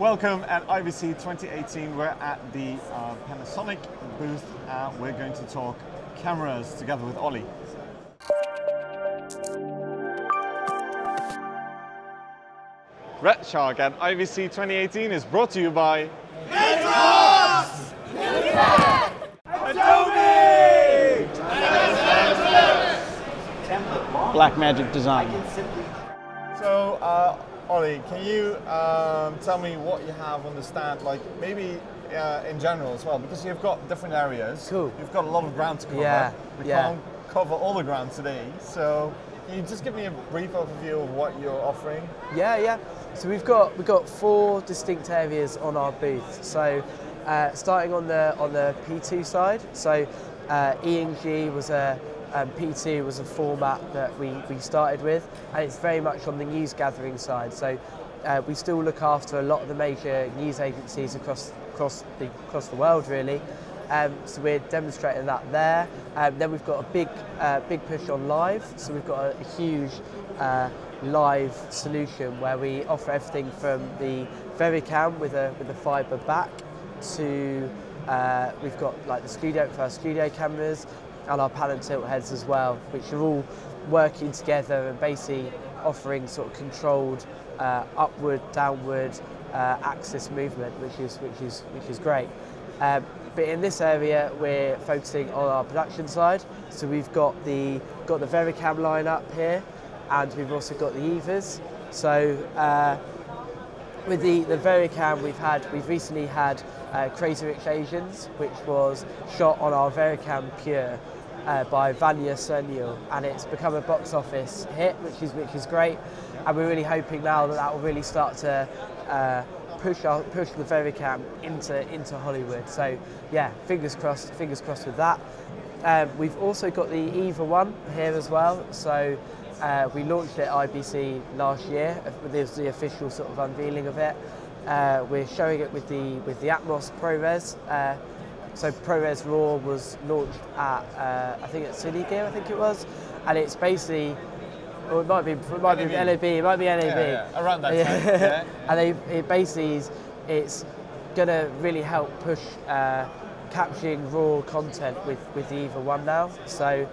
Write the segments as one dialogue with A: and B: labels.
A: Welcome at IBC 2018. We're at the Panasonic booth. We're going to talk cameras together with Ollie. Red Shark at IBC 2018 is brought to you by
B: Adobe!
C: Blackmagic Design.
A: So, Ollie, can you tell me what you have on the stand, like maybe in general as well, because you've got different areas.
C: Cool.
A: You've got a lot of ground to cover.
C: Yeah.
A: We can't cover all the ground today, so can you just give me a brief overview of what you're offering?
C: Yeah. So we've got 4 distinct areas on our booth. So starting on the P2 side, so E&G was P2 was a format that we started with, and it's very much on the news gathering side. So we still look after a lot of the major news agencies across the world, really. So we're demonstrating that there. Then we've got a big push on live. So we've got a huge live solution where we offer everything from the VeriCam with a fibre back to we've got like the studio cameras and our pan and tilt heads as well, which are all working together and basically offering sort of controlled upward, downward axis movement, which is great. But in this area, we're focusing on our production side. So we've got the VeriCam line up here, and we've also got the EVAs. So with the VeriCam, we've recently had Crazy Rich Asians, which was shot on our VeriCam Pure by Vanya Sernil, and it's become a box office hit, which is great. And we're really hoping now that will really start to push the VeriCam into Hollywood. So yeah, fingers crossed with that. We've also got the EVA one here as well. So we launched it at IBC last year. There's the official sort of unveiling of it. We're showing it with the Atmos ProRes. So ProRes RAW was launched at I think at Cinegear, I think it was, and it's basically, or it might be LAB, it might be NAB.
A: Yeah, around that time. Yeah.
C: And it basically it's going to really help push capturing raw content with the EVA 1 now. So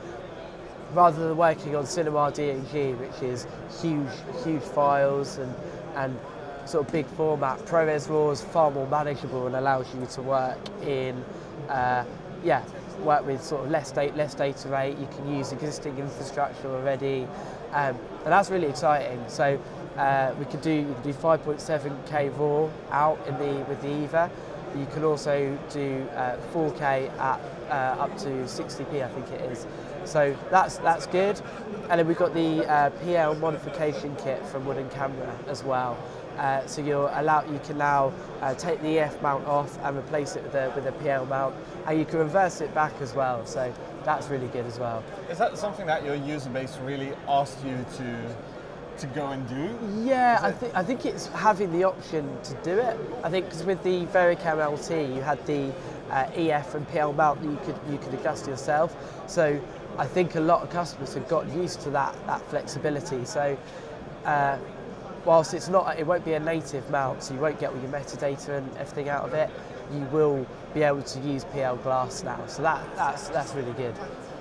C: rather than working on Cinema D&G, which is huge files and sort of big format, ProRes RAW is far more manageable and allows you to work in work with sort of less data rate. You can use existing infrastructure already, and that's really exciting. So we could do 5.7K RAW out with the EVA. You can also do 4K at up to 60p, I think it is. So that's good. And then we've got the PL modification kit from Wooden Camera as well. So you can now take the EF mount off and replace it with a PL mount, and you can reverse it back as well. So that's really good as well.
A: Is that something that your user base really asked you to go and do?
C: Yeah, I think it's having the option to do it. I think because with the VeriCam LT, you had the EF and PL mount that you could adjust yourself. So I think a lot of customers have got used to that flexibility. So whilst it won't be a native mount, so you won't get all your metadata and everything out of it, you will be able to use PL glass now. So that's really good.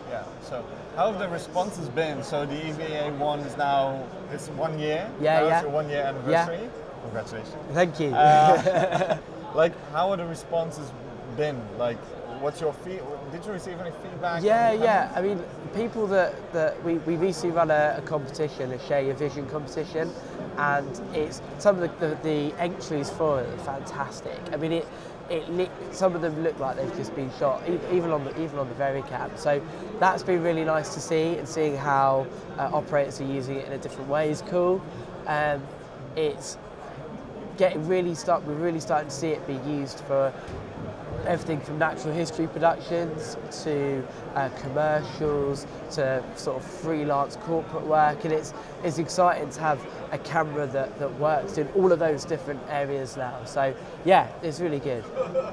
A: Yeah. So how have the responses been? So the EVA 1 is now, it's 1 year. It's your 1 year anniversary. Yeah. Congratulations.
C: Thank you.
A: Like, how are the responses been? Like, what's your did you receive any feedback?
C: Yeah. I mean, people that we recently run a competition, a Share Your Vision competition, and it's some of the entries for it are fantastic. I mean, some of them look like they've just been shot, even on the VeriCam. So that's been really nice to see, and seeing how operators are using it in a different way is cool. It's we're really starting to see it be used for everything from natural history productions to commercials to sort of freelance corporate work, and it's exciting to have a camera that works in all of those different areas now. So yeah, it's really good.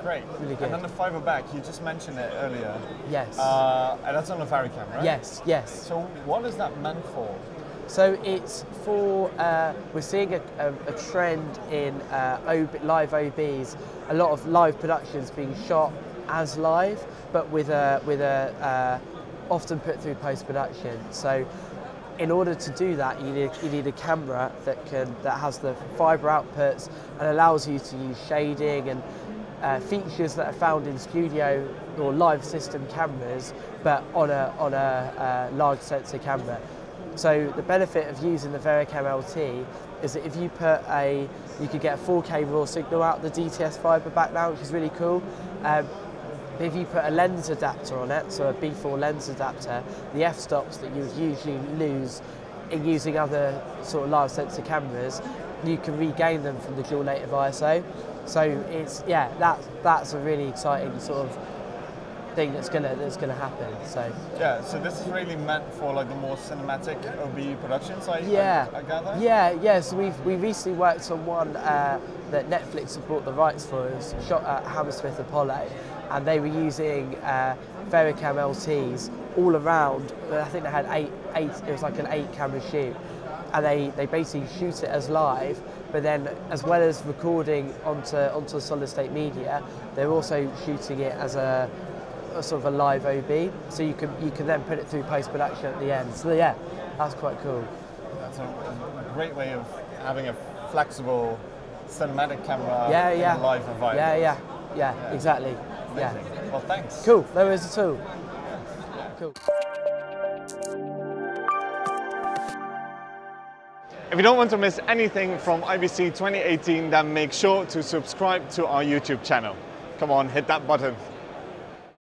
A: Great.
C: Really good.
A: And then the fibre back, you just mentioned it earlier.
C: Yes.
A: And that's on the VeriCam, right?
C: Yes.
A: So what is that meant for?
C: So it's for, we're seeing a trend in live OBs, a lot of live productions being shot as live, but with a often put through post-production. So in order to do that, you need a camera that has the fibre outputs and allows you to use shading and features that are found in studio or live system cameras, but on a large sensor camera. So the benefit of using the VariCam LT is that if you you could get a 4K raw signal out the DTS fibre back now, which is really cool. If you put a lens adapter on it, so a B4 lens adapter, the f-stops that you would usually lose in using other sort of large sensor cameras, you can regain them from the dual native ISO. So it's, yeah, that's a really exciting sort of thing that's gonna happen. So
A: yeah, so this is really meant for like the more cinematic OB productions, I gather.
C: Yeah. So we recently worked on one that Netflix have bought the rights for. It was shot at Hammersmith Apollo, and they were using VariCam LTs all around. I think they had eight. It was like an 8-camera shoot, and they basically shoot it as live. But then, as well as recording onto solid state media, they're also shooting it as a sort of a live OB, so you can then put it through post-production at the end. So yeah, that's quite cool.
A: That's a great way of having a flexible cinematic camera in a live environment.
C: Yeah, exactly.
A: Amazing.
C: Yeah.
A: Well, thanks.
C: Cool. No worries at all. Cool.
A: If you don't want to miss anything from IBC 2018, then make sure to subscribe to our YouTube channel. Come on, hit that button.